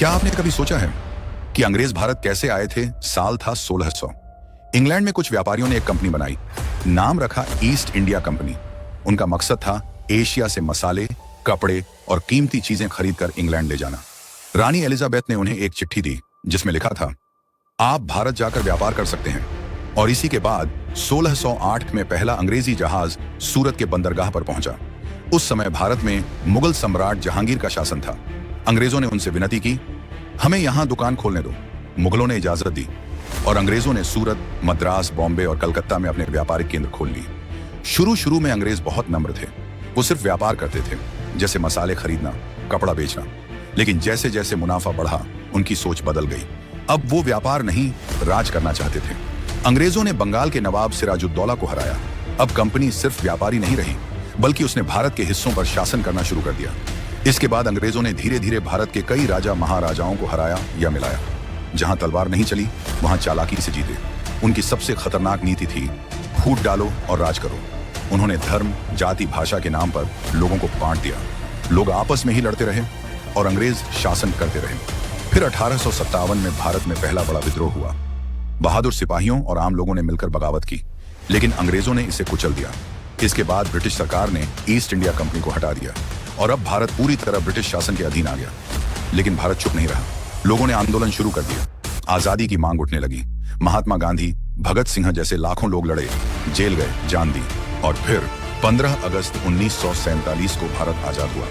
क्या आपने कभी सोचा है कि अंग्रेज भारत कैसे आए थे? साल था 1600। इंग्लैंड में कुछ व्यापारियों ने एक कंपनी बनाई, नाम रखा ईस्ट इंडिया कंपनी। उनका मकसद था एशिया से मसाले, कपड़े और कीमती चीजें खरीदकर इंग्लैंड ले जाना। रानी एलिजाबेथ ने उन्हें एक चिट्ठी दी जिसमें लिखा था, आप भारत जाकर व्यापार कर सकते हैं। और इसी के बाद 1608 में पहला अंग्रेजी जहाज सूरत के बंदरगाह पर पहुंचा। उस समय भारत में मुगल सम्राट जहांगीर का शासन था। अंग्रेजों ने उनसे विनती की, हमें यहां दुकान खोलने दो। मुगलों ने इजाजत दी और अंग्रेजों ने सूरत, मद्रास, बॉम्बे और कलकत्ता में अपने व्यापारिक केंद्र खोल लिए। शुरू में अंग्रेज बहुत नम्र थे। वो सिर्फ व्यापार करते थे, जैसे मसाले खरीदना, कपड़ा बेचना। लेकिन जैसे जैसे मुनाफा बढ़ा, उनकी सोच बदल गई। अब वो व्यापार नहीं, राज करना चाहते थे। अंग्रेजों ने बंगाल के नवाब सिराजुद्दौला को हराया। अब कंपनी सिर्फ व्यापारी नहीं रही, बल्कि उसने भारत के हिस्सों पर शासन करना शुरू कर दिया। इसके बाद अंग्रेजों ने धीरे धीरे भारत के कई राजा महाराजाओं को हराया या मिलाया। जहां तलवार नहीं चली, वहां चालाकी से जीते। उनकी सबसे खतरनाक नीति थी, फूट डालो और राज करो। उन्होंने धर्म, जाति, भाषा के नाम पर लोगों को बांट दिया। लोग आपस में ही लड़ते रहे और अंग्रेज शासन करते रहे। फिर 1857 में भारत में पहला बड़ा विद्रोह हुआ। बहादुर सिपाहियों और आम लोगों ने मिलकर बगावत की, लेकिन अंग्रेजों ने इसे कुचल दिया। इसके बाद ब्रिटिश सरकार ने ईस्ट इंडिया कंपनी को हटा दिया और अब भारत पूरी तरह ब्रिटिश शासन के अधीन आ गया। लेकिन भारत चुप नहीं रहा। लोगों ने आंदोलन शुरू कर दिया। आजादी की मांग उठने लगी। महात्मा गांधी, भगत सिंह जैसे लाखों लोग लड़े, जेल गए, जान दी और फिर 15 अगस्त 1947 को भारत आजाद हुआ।